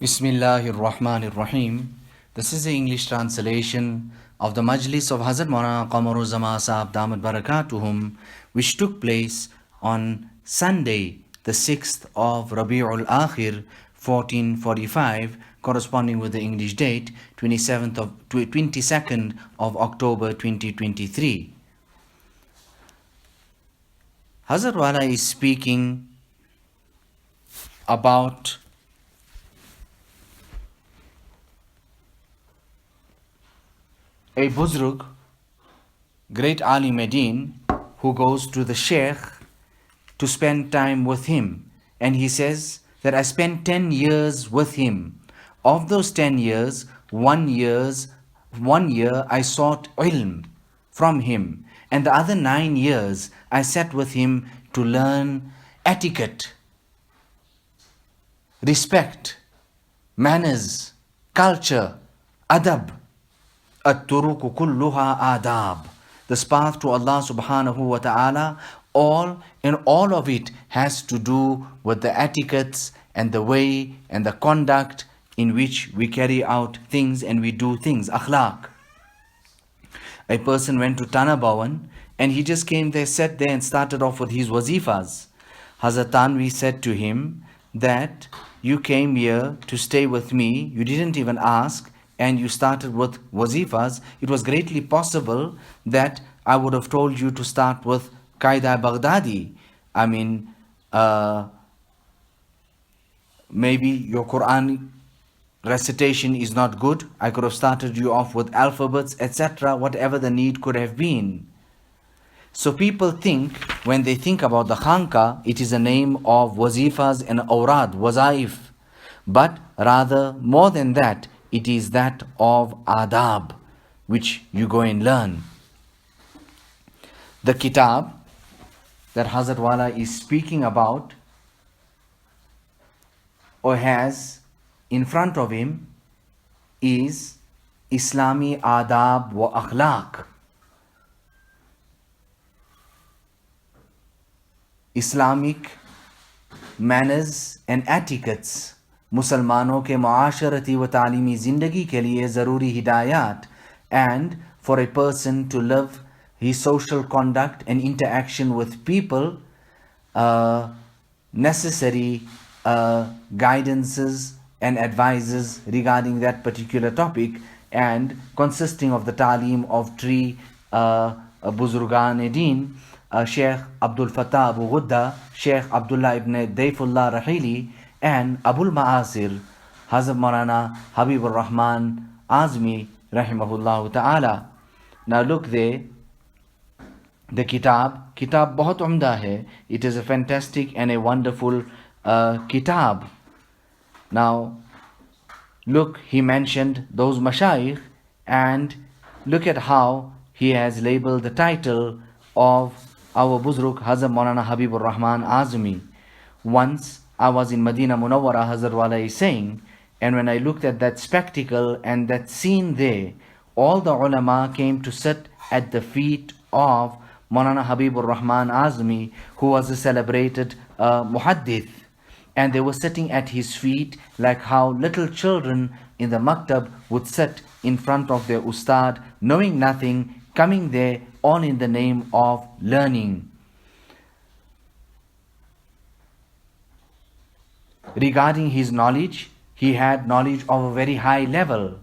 Bismillahir Rahmanir Rahim. This is the English translation of the Majlis of Hazrat Maulana Qamar Uzzaman Saheb Damat Barakatuhum, which took place on Sunday, the 6th of Rabi'ul Akhir, 1445, corresponding with the English date, 22nd of October 2023. Hazrat Wala is speaking about a Buzrug, great Ali Medin, who goes to the Sheikh to spend time with him. And he says that I spent 10 years with him. Of those 10 years, 1 year I sought ilm from him. And the other 9 years I sat with him to learn etiquette, respect, manners, culture, adab. At-turuku kulluha adab. This path to Allah subhanahu wa ta'ala, all of it has to do with the etiquettes and the way and the conduct in which we carry out things and we do things, akhlaq. A person went to Tanabawan and he just came there, sat there and started off with his wazifas. Hazrat Tanvi said to him that you came here to stay with me, you didn't even ask, and you started with wazifas. It was greatly possible that I would have told you to start with Qaida Baghdadi. I mean, maybe your Quran recitation is not good. I could have started you off with alphabets, etc., whatever the need could have been. So people think, when they think about the Khanka, it is a name of wazifas and awrad, wazaif. But rather, more than that, it is that of adab, which you go and learn. The kitab that Hazrat Wala is speaking about, or has in front of him, is Islami Adab wa Akhlaq. Islamic manners and etiquettes, मुसलमानों के मुआशरती व तालीमी ज़िंदगी के लिए ज़रूरी हिदायत, and for a person to live his social conduct and interaction with people, necessary guidances and advices regarding that particular topic, and consisting of the talim of three Buzurgan-e-Din, Sheikh Abdul Fattah Abu Ghudda, Sheikh Abdullah ibn Dayfullah Rahili, and Abul Ma'asir, Hazrat Maulana Habibur Rahman Azmi, rahimahullah ta'ala. Now look there, the kitab bahut umda hai. It is a fantastic and a wonderful kitab. Now look, he mentioned those mashayikh, and look at how he has labeled the title of our Buzruk Hazrat Maulana Habibur Rahman Azmi. Once I was in Medina Munawwara, Hazrat Wala is saying, and when I looked at that spectacle and that scene there, all the ulama came to sit at the feet of Maulana Habibur Rahman Azmi, who was a celebrated muhaddith, and they were sitting at his feet like how little children in the maktab would sit in front of their ustad, knowing nothing, coming there all in the name of learning. Regarding his knowledge, he had knowledge of a very high level.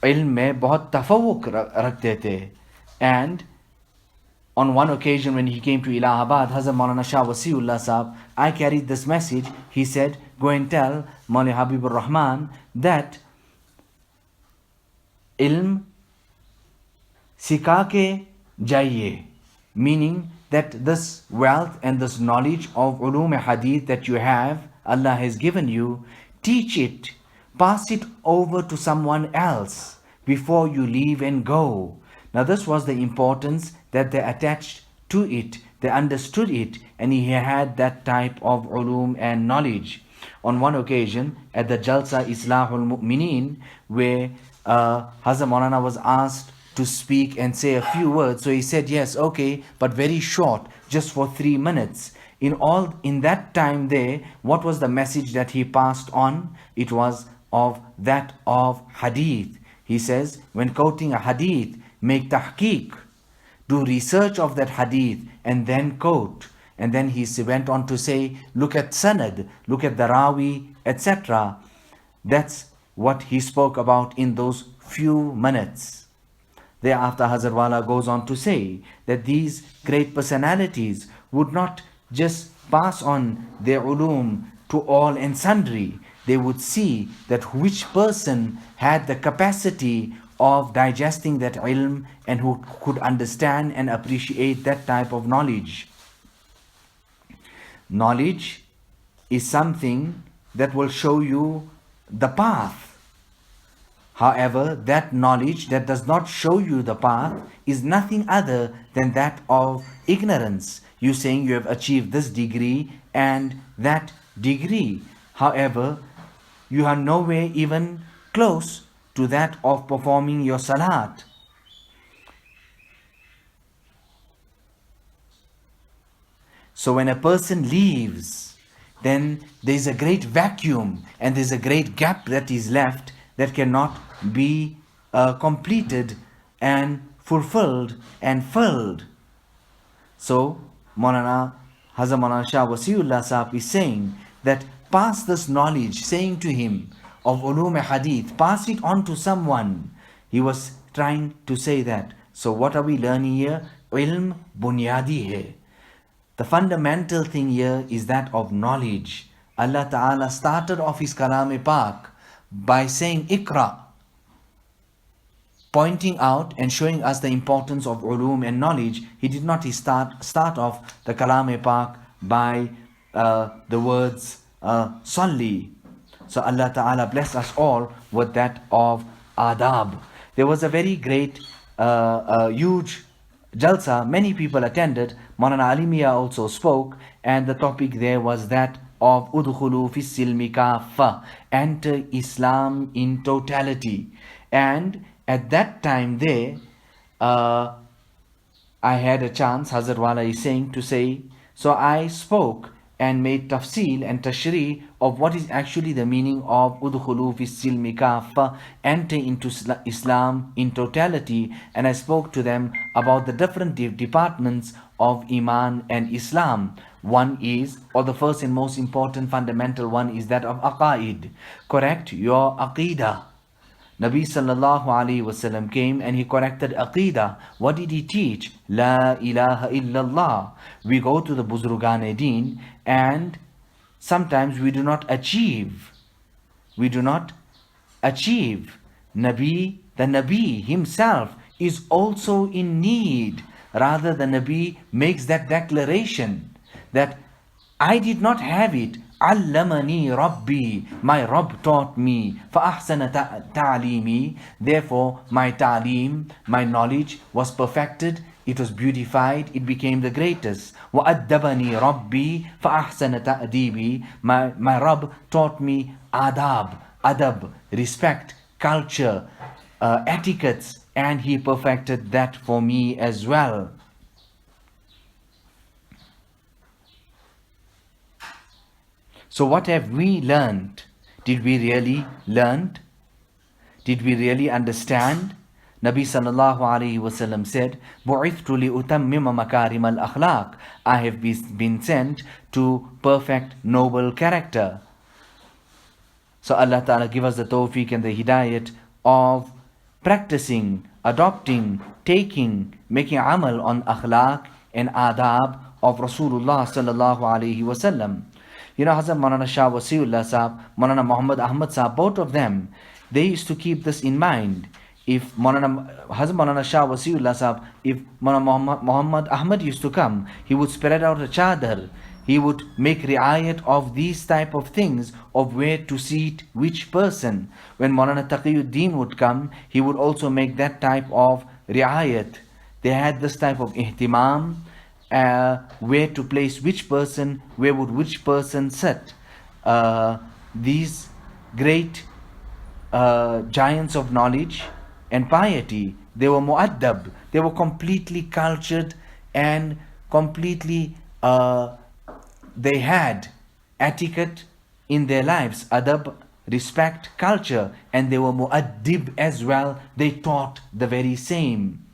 Ilm mein bahut tafawuq rakhte the. And on one occasion when he came to Alahbadi, Hazrat Maulana Shah Wasiullah Sahab, I carried this message. He said, go and tell Maulana Habibur Rahman that ilm sikha ke jaiye, meaning that this wealth and this knowledge of ulum hadith that you have, Allah has given you, teach it, pass it over to someone else before you leave and go. Now this was the importance that they attached to it, they understood it, and he had that type of ulum and knowledge. On one occasion at the Jalsa Islahul Mu'mineen, where Hazrat Maulana was asked to speak and say a few words, so he said yes, okay, but very short, just for 3 minutes. In that time there, what was the message that he passed on? It was of that of hadith. He says, when quoting a hadith, make tahqiq, do research of that hadith and then quote. And then he went on to say, look at sanad, look at the rawi, etc. That's what he spoke about in those few minutes. Thereafter, Hazrat Wala goes on to say that these great personalities would not just pass on their ulum to all and sundry. They would see that which person had the capacity of digesting that ilm and who could understand and appreciate that type of knowledge. Knowledge is something that will show you the path. However, that knowledge that does not show you the path is nothing other than that of ignorance. You saying you have achieved this degree and that degree. However, you are nowhere even close to that of performing your salat. So when a person leaves, then there is a great vacuum and there is a great gap that is left that cannot be completed and fulfilled and filled. So Hazrat Maulana Shah Wasiullah Sahib is saying that pass this knowledge, saying to him of ulum hadith, pass it on to someone. He was trying to say that. So what are we learning here? Ilm bunyadi hai. The fundamental thing here is that of knowledge. Allah Ta'ala started off his Kalam-e-Pak by saying Iqra, pointing out and showing us the importance of ulum and knowledge. He did not start off the Kalam-e-Pak by the words Salli. So Allah Ta'ala bless us all with that of adab. There was a very great, huge jalsa. Many people attended. Maulana Alimiya also spoke, and the topic there was that of udkhulu fis silmi kaffa, enter Islam in totality. And at that time there, I had a chance, Hazrat Wala is saying, to say, so I spoke and made tafsil and tashri of what is actually the meaning of udkhulu fis silmi kaffa, enter into Islam in totality. And I spoke to them about the different departments of Iman and Islam. One is, or the first and most important fundamental one, is that of aqaid. Correct your aqidah. Nabi sallallahu alaihi wasallam came and he corrected aqidah. What did he teach? La ilaha illallah. We go to the Buzurgan Deen and sometimes we do not achieve. We do not achieve. The Nabi himself is also in need. Rather, the Nabi makes that declaration that I did not have it. Allamani Rabbi, my Rabb taught me. فَأَحْسَنَ ta'limi. Therefore, my ta'lim, my knowledge was perfected. It was beautified. It became the greatest. وَأَدَّبَنِي Rabbi فَأَحْسَنَ ta'dibi. My Rabb taught me adab, respect, culture, etiquettes, and he perfected that for me as well. So what have we learned? Did we really learn? Did we really understand? Nabi sallallahu alaihi wasallam said, "Bu'ithtu li utammima makarim al-akhlaq." I have been sent to perfect noble character. So Allah Ta'ala give us the tawfiq and the hidayat of practicing, adopting, taking, making amal on akhlaq and adab of Rasulullah sallallahu alaihi wasallam. You know, Hazrat Maulana Shah Wasiullah Sahib, Maulana Muhammad Ahmad Sahib, both of them, they used to keep this in mind. If Hazrat Maulana Shah Wasiullah Sahib, if Maulana Muhammad Ahmad used to come, he would spread out a chadar. He would make riayat of these type of things, of where to seat which person. When Maulana Taqiyuddin would come, he would also make that type of riayat. They had this type of ihtimam, where to place which person, where would which person sit. These great giants of knowledge and piety, they were mu'addab, they were completely cultured and completely they had etiquette in their lives, adab, respect, culture, and they were mu'addib as well. They taught the very same.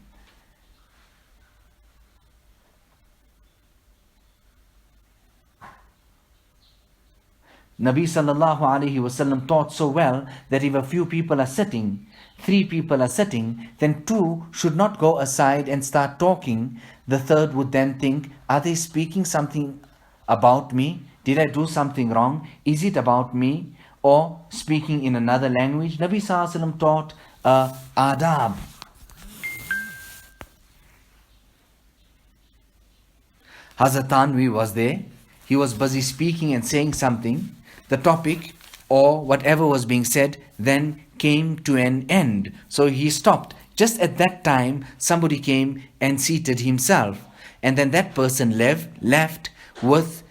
Nabi sallallahu alaihi wasallam taught so well that if a few people are sitting, 3 people are sitting, then 2 should not go aside and start talking. The third would then think, are they speaking something about me? Did I do something wrong? Is it about me? Or speaking in another language? Nabi sallallahu alaihi wasallam taught adab. Hazrat Tanvi was there. He was busy speaking and saying something. The topic or whatever was being said then came to an end. So he stopped. Just at that time, somebody came and seated himself. And then that person left with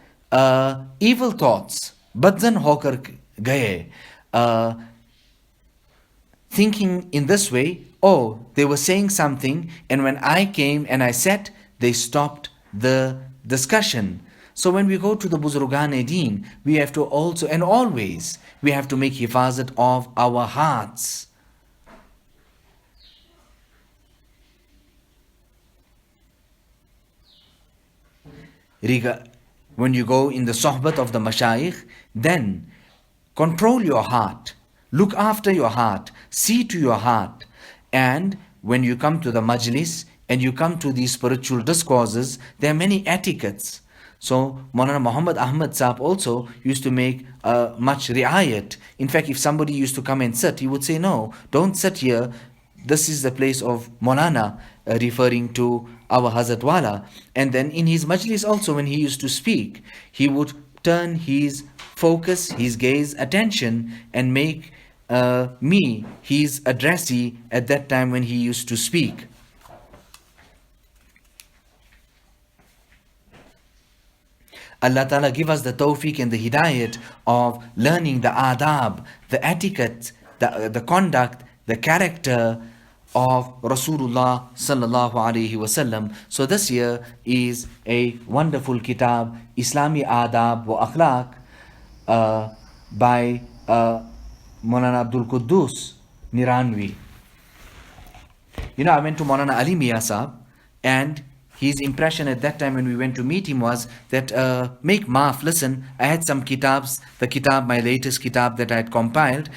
evil thoughts. Badjan hokar gaye. Thinking in this way, oh, they were saying something, and when I came and I sat, they stopped the discussion. So when we go to the Buzurgan-e-Deen, we have to also, and always, we have to make hifazat of our hearts. When you go in the sohbat of the mashayikh, then control your heart, look after your heart, see to your heart. And when you come to the majlis and you come to these spiritual discourses, there are many etiquettes. So Maulana Muhammad Ahmad Saheb also used to make much riayat. In fact, if somebody used to come and sit, he would say, no, don't sit here. This is the place of Maulana, referring to our Hazrat Wala. And then in his majlis also, when he used to speak, he would turn his focus, his gaze, attention, and make me his addressee at that time when he used to speak. Allah Ta'ala give us the tawfiq and the hidayat of learning the adab, the etiquette, the conduct, the character of Rasulullah sallallahu alaihi wasallam. So this year is a wonderful kitab, Islami Adab wa Akhlaq, by Maulana Abdul Quddus Niranwi. You know, I went to Maulana Ali Mia Saheb, and his impression at that time when we went to meet him was that, make maaf, listen, I had some kitabs, the kitab, my latest kitab that I had compiled,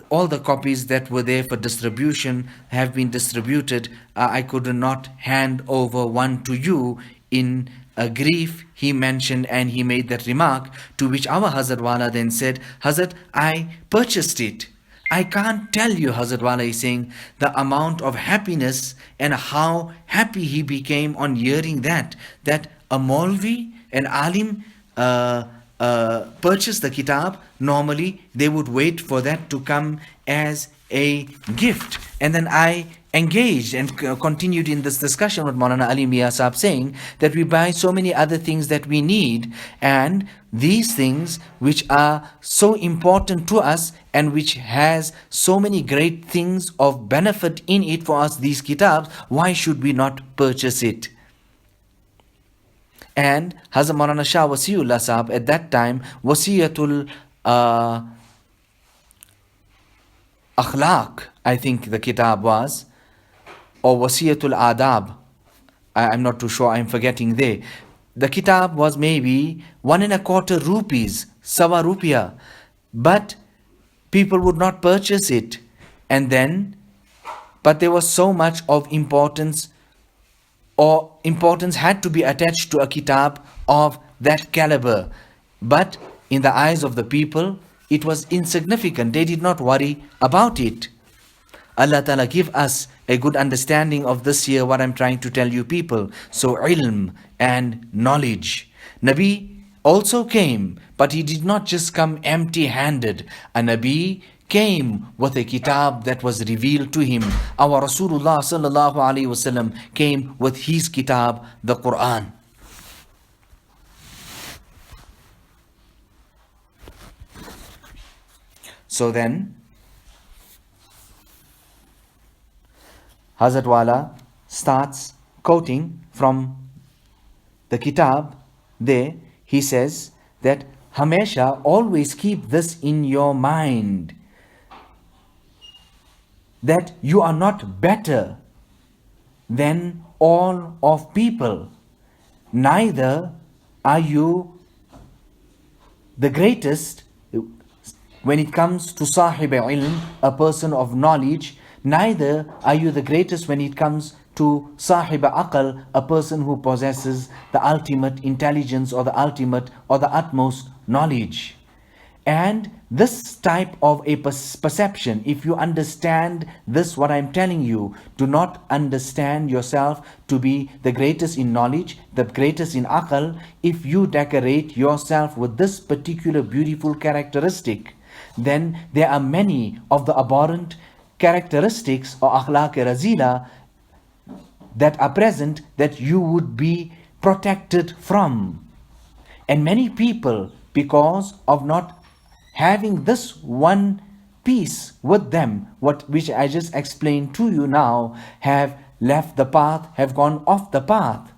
all the copies that were there for distribution have been distributed. I could not hand over one to you. In grief, he mentioned and he made that remark, to which our Hazrat Wala then said, Hazrat, I purchased it. I can't tell you, Hazrat Wala is saying, the amount of happiness and how happy he became on hearing that a Maulvi, an Alim, purchased the kitab. Normally, they would wait for that to come as a gift. And then I engaged and continued in this discussion with Maulana Ali Mia Saheb, saying that we buy so many other things that we need, and these things which are so important to us and which has so many great things of benefit in it for us, these kitabs, why should we not purchase it? And Hazrat Maulana Shah Wasiullah Saheb at that time, Wasiyatul Akhlaq, I think the kitab was, or Wasiyatul Adab, I'm not too sure, I'm forgetting there. The kitab was maybe 1.25 rupees, sawa rupiah, but people would not purchase it. And then, but there was so much of importance, or importance had to be attached to a kitab of that caliber. But in the eyes of the people, it was insignificant. They did not worry about it. Allah Ta'ala give us a good understanding of this year, what I'm trying to tell you people. So ilm and knowledge. Nabi also came, but he did not just come empty-handed. A Nabi came with a kitab that was revealed to him. Our Rasulullah sallallahu alaihi wasallam came with his kitab, the Quran. So then, Hazrat Wala starts quoting from the kitab there. he says that Hamesha, always keep this in your mind, that you are not better than all of people, neither are you the greatest when it comes to Saheb ilm, a person of knowledge, neither are you the greatest when it comes to Sahib Aqal, a person who possesses the ultimate intelligence or the ultimate or the utmost knowledge. And this type of a perception, if you understand this, what I'm telling you, do not understand yourself to be the greatest in knowledge, the greatest in aql. If you decorate yourself with this particular beautiful characteristic, then there are many of the abhorrent characteristics or akhlaq razila that are present that you would be protected from. And many people, because of not having this one piece with them, which I just explained to you now, have left the path, have gone off the path.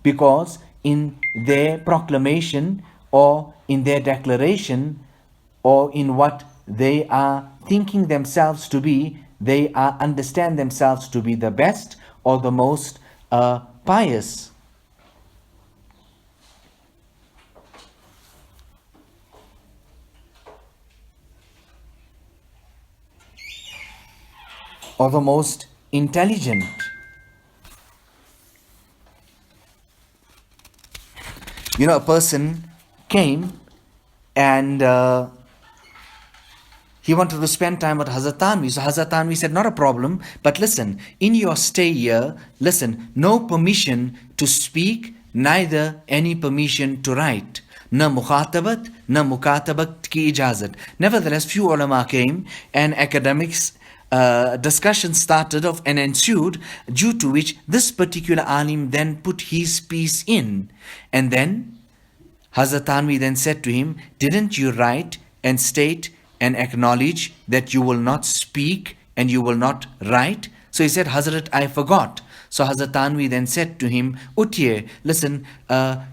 Because in their proclamation or in their declaration or in what they are thinking themselves to be, they understand themselves to be the best or the most pious. Or the most intelligent. You know, a person came and he wanted to spend time with Hazrat Tanvi. So Hazrat Tanvi said, not a problem, but listen, in your stay here, listen, no permission to speak, neither any permission to write. Na mukhatabat, na mukatabat ki ijazat. Nevertheless, few ulama came and academics discussion started off and ensued, due to which this particular alim then put his piece in. And then Hazrat Tanvi then said to him, didn't you write and state and acknowledge that you will not speak and you will not write? So he said, Hazrat, I forgot. So Hazrat Tanvi then said to him, Utiye, listen,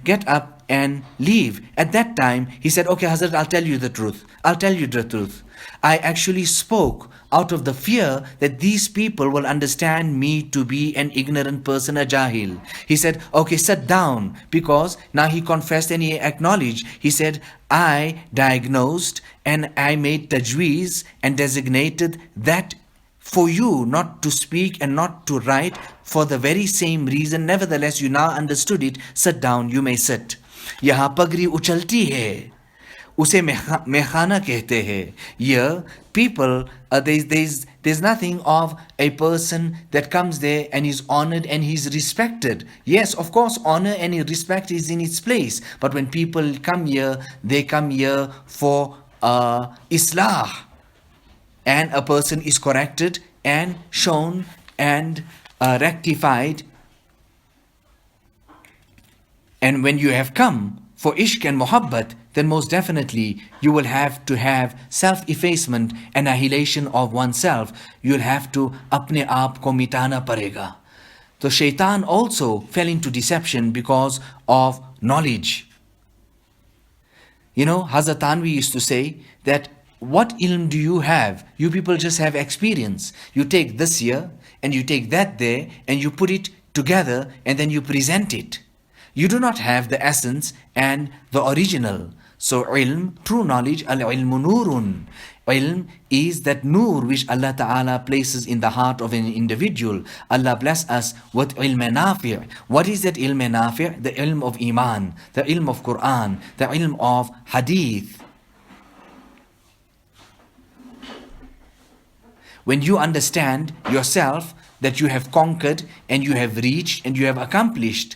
get up and leave. At that time, he said, okay, Hazrat, I'll tell you the truth. I'll tell you the truth. I actually spoke out of the fear that these people will understand me to be an ignorant person, a jahil. He said, okay, sit down, because now he confessed and he acknowledged. He said, I diagnosed and I made tajweez and designated that for you not to speak and not to write for the very same reason. Nevertheless, you now understood it. Sit down, you may sit. Yahan pagri uchalti hai, उसे मेखाना कहते हैं. Here, people, there's nothing of a person that comes there and is honored and he's respected. Yes, of course, honor and respect is in its place. But when people come here, they come here for islah. And a person is corrected and shown and rectified. And when you have come for ishq and muhabbat, then most definitely you will have to have self-effacement, annihilation of oneself. You'll have to apne aap ko mitana parega. So shaitan also fell into deception because of knowledge. You know, Hazrat Tanvi used to say that, what ilm do you have? You people just have experience. You take this here and you take that there and you put it together and then you present it. You do not have the essence and the original. So ilm, true knowledge, al-ilmu nurun. Ilm is that nur which Allah Ta'ala places in the heart of an individual. Allah bless us with ilm nafi'. What is that ilm nafi'? The ilm of iman, the ilm of Quran, the ilm of hadith. When you understand yourself that you have conquered and you have reached and you have accomplished,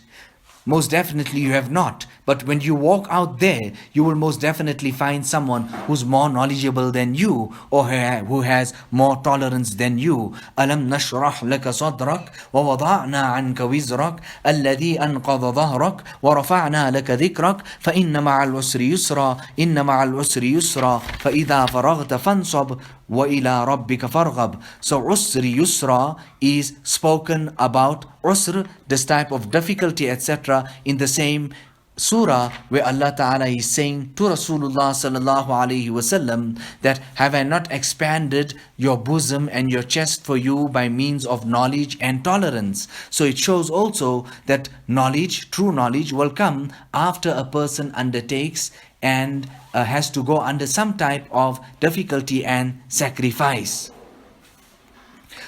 most definitely you have not. But when you walk out there, you will most definitely find someone who's more knowledgeable than you, or who has more tolerance than you. Alam nashrah laka sadrak wa wada'na anka wizrak alladhi anqadha dhahrak wa rafa'na laka dhikrak fa inna ma'al usri yusra inna ma'al usri yusra fa idha faraghta fansab wa ila rabbika farghab. So usri yusra is spoken about usr, this type of difficulty, etc., in the same surah where Allah Ta'ala is saying to Rasulullah Sallallahu Alaihi Wasallam that have I not expanded your bosom and your chest for you by means of knowledge and tolerance. So it shows also that knowledge, true knowledge, will come after a person undertakes and has to go under some type of difficulty and sacrifice.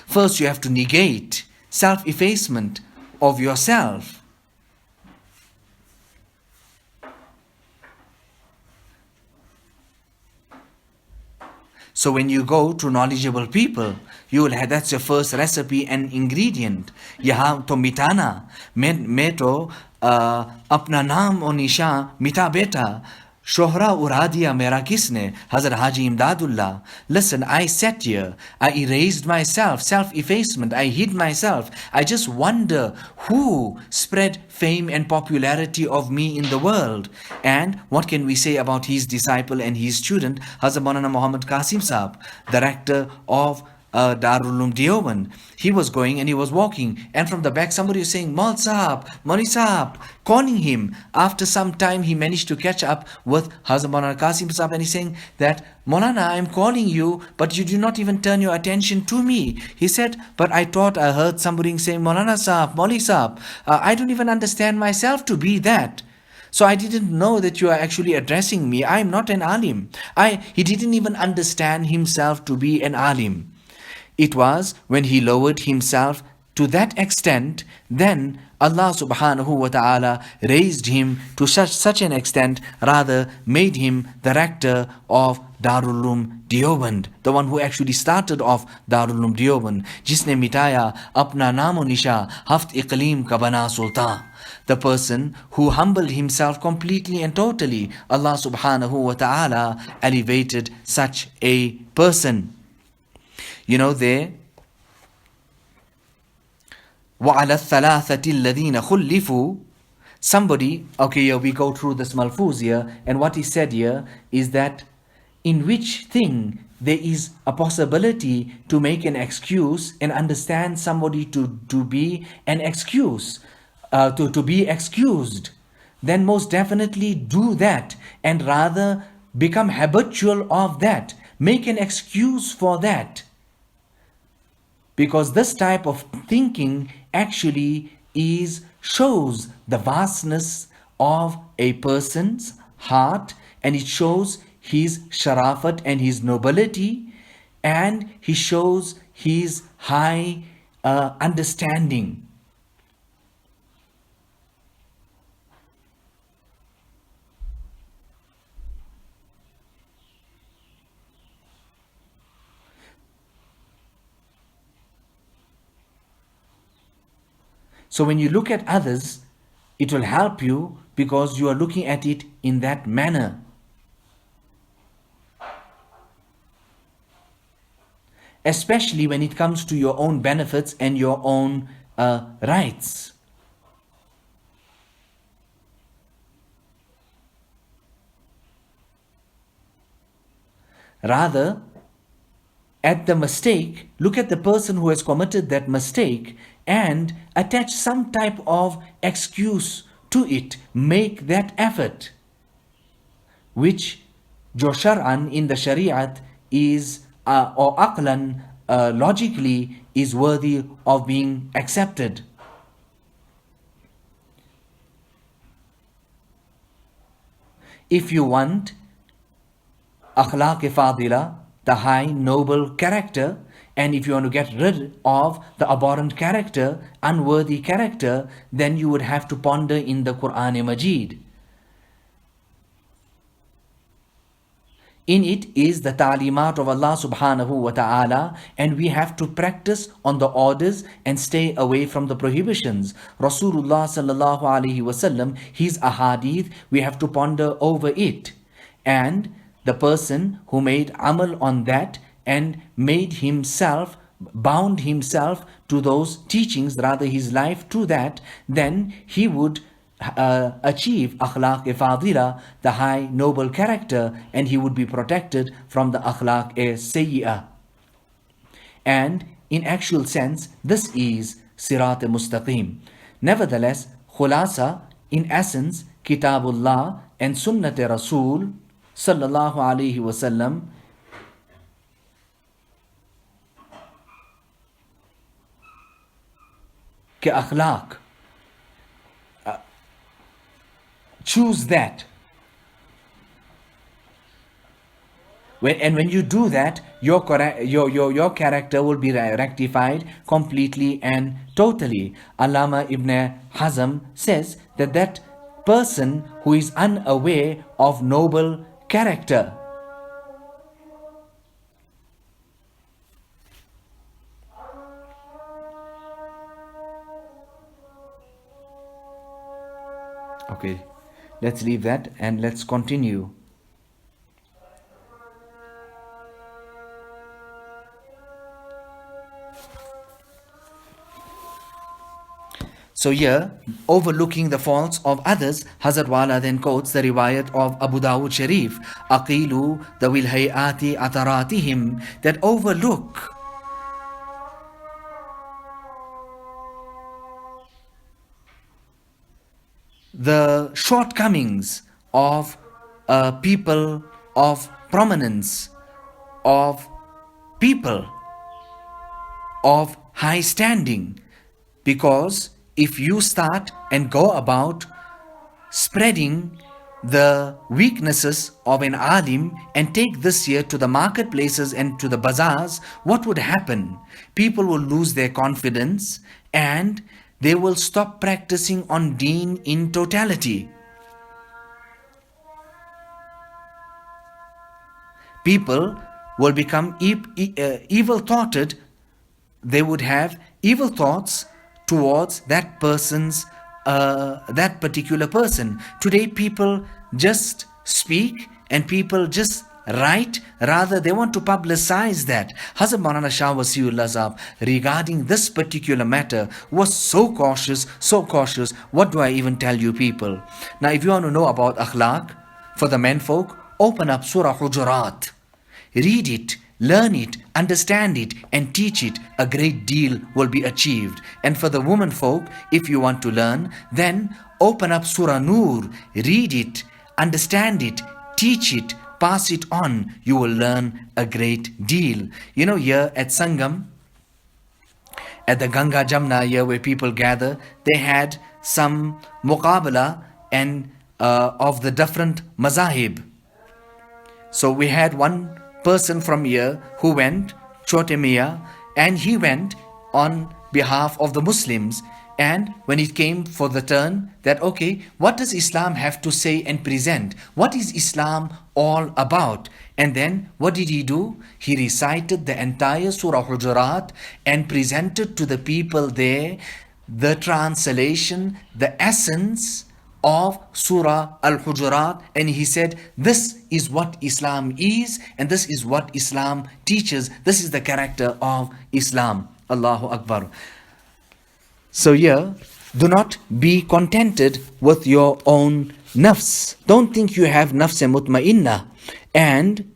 First you have to negate self-effacement of yourself. So when you go to knowledgeable people, you will have, that's your first recipe and ingredient. यहाँ तो मिटाना, मैं तो अपना नाम और निशान मिटा बेटा, शोहरा उड़ा दिया मेरा किसने, Hazrat Haji Imdadullah. Listen, I sat here, I erased myself, self-effacement, I hid myself. I just wonder who spread fame and popularity of me in the world. And what can we say about his disciple and his student, Hazrat Maulana Mohammad Qasim Saheb, director of Darul Uloom Deoband. He was going and he was walking, and from the back somebody was saying, Maul Sahab, Mauli Sahab, calling him. After some time he managed to catch up with Hazrat Maulana Qasim Sahab, and he's saying that, Maulana, I am calling you, but you do not even turn your attention to me. He said, but I thought I heard somebody saying, Maulana Sahab, Mauli Sahab, I don't even understand myself to be that. So I didn't know that you are actually addressing me. I am not an alim. He didn't even understand himself to be an alim. It was when he lowered himself to that extent, then Allah subhanahu wa ta'ala raised him to such an extent, rather made him the rector of Darul Uloom Deoband, the one who actually started off Darul Uloom Deoband, jisne mitaya apna naam o nisha haft iqlim ka bana sultan. The person who humbled himself completely and totally, Allah subhanahu wa ta'ala elevated such a person. You know there, وَعَلَى الثَّلَاثَةِ الَّذِينَ خُلِّفُوا. Somebody, okay, here we go through this malfuz here, and what is said here is that in which thing there is a possibility to make an excuse and understand somebody to be an excuse, to be excused, then most definitely do that and rather become habitual of that. Make an excuse for that. Because this type of thinking actually shows the vastness of a person's heart, and it shows his sharafat and his nobility, and he shows his high understanding. So when you look at others, it will help you because you are looking at it in that manner. Especially when it comes to your own benefits and your own rights. Rather, at the mistake, look at the person who has committed that mistake and attach some type of excuse to it. Make that effort, which jo shar'an in the shari'at is or aqlan, logically is worthy of being accepted. If you want akhlaq-e-fadila, the high noble character, and if you want to get rid of the abhorrent character, unworthy character, then you would have to ponder in the Quran-e-Majid. In it is the ta'limat of Allah subhanahu wa ta'ala, and we have to practice on the orders and stay away from the prohibitions. Rasulullah sallallahu alaihi wasallam, his ahadith, we have to ponder over it. And the person who made amal on that and made himself, bound himself to those teachings, rather his life to that, then he would achieve akhlaq-e-fadila, the high noble character, and he would be protected from the akhlaq-e-sayyi'ah. And in actual sense, this is sirat-e-mustaqim. Nevertheless, khulasa, in essence, Kitabullah and Sunnat Rasul sallallahu alaihi wasallam ke akhlaq. Choose that. When you do that, your character will be rectified completely and totally. Allama Ibn Hazm says that person who is unaware of noble character, okay, let's leave that and let's continue. So here, overlooking the faults of others, Hazrat Wala then quotes the riwayat of Abu Dawud Sharif, Aqilu dawil hayati ataratihim, that overlook the shortcomings of people of prominence, of people of high standing, because if you start and go about spreading the weaknesses of an alim and take this here to the marketplaces and to the bazaars, what would happen? People will lose their confidence and they will stop practicing on deen in totality. People will become evil-thoughted. They would have evil thoughts towards that particular person. Today people just speak and people just write, rather they want to publicize that. Hazrat Maulana Shah Wasiullah Sahab regarding this particular matter was so cautious. What do I even tell you people? Now if you want to know about akhlaq for the menfolk, open up Surah Hujurat, read it, learn it, understand it and teach it. A great deal will be achieved. And for the women folk, if you want to learn, then open up Surah Nur, read it, understand it, teach it, pass it on. You will learn a great deal. You know, here at Sangam, at the Ganga Jamna here where people gather, they had some muqabala and of the different mazahib. So we had one person from here who went, Chote Miya, and he went on behalf of the Muslims. And when it came for the turn that, okay, what does Islam have to say and present? What is Islam all about? And then what did he do? He recited the entire Surah Hujurat and presented to the people there the translation, the essence of Surah Al-Hujurat, and he said, this is what Islam is and this is what Islam teaches. This is the character of Islam. Allahu Akbar. So here, do not be contented with your own nafs. Don't think you have nafs mutmainnah. And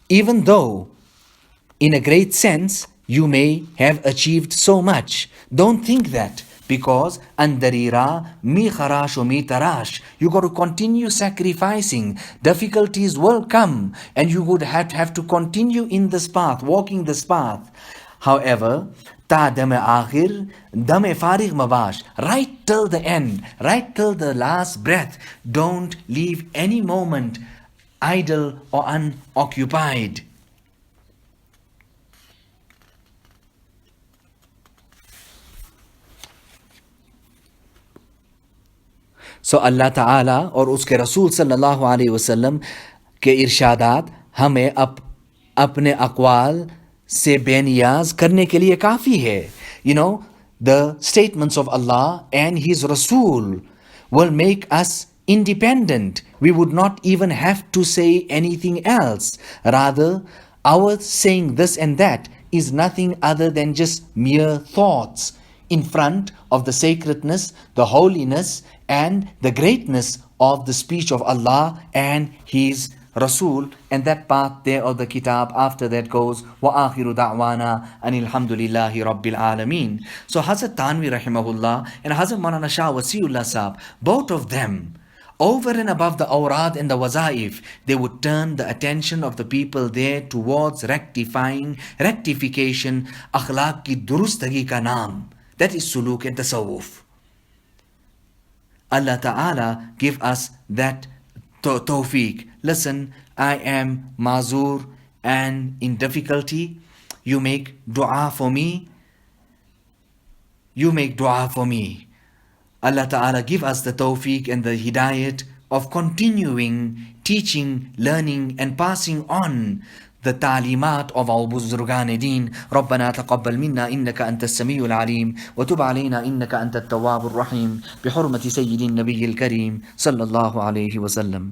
even though in a great sense you may have achieved so much, don't think that, because andarira mi kharash o mi tarash, you got to continue sacrificing. Difficulties will come and you would have to continue in this path, walking this path. However, ta dame akhir dame farig mabash, right till the end, right till the last breath. Don't leave any moment idle or unoccupied. सो अल्लाह ताला और उसके रसूल सल्लल्लाहु अलैहि वसल्लम के इरशादात हमें अपने अक़वाल से बेनियाज करने के लिए काफ़ी है. You know, the statements of Allah and His Rasul will make us independent. We would not even have to say anything else. Rather, our saying this and that is nothing other than just mere thoughts in front of the sacredness, the holiness, and the greatness of the speech of Allah and His Rasul, and that part there of the kitab after that goes wa akhiru da'wana anil hamdulillahi rabbil alameen. So Hazrat Tanvi rahimahullah and Hazrat Maulana Shah Wasiullah Sahab, both of them, over and above the awrad and the wazaif, they would turn the attention of the people there towards rectification, akhlaq ki durustagi ka naam. That is suluk and tasawwuf. Allah Ta'ala give us that tawfiq. Listen, I am mazur and in difficulty. You make dua for me. You make dua for me. Allah Ta'ala give us the tawfiq and the hidayat of continuing, teaching, learning and passing on the تعليمات of our بزرگان دين. ربنا تقبل منا إنك أنت السميع العليم وتب علينا إنك أنت التواب الرحيم بحرمة سيد النبي الكريم صلى الله عليه وسلم.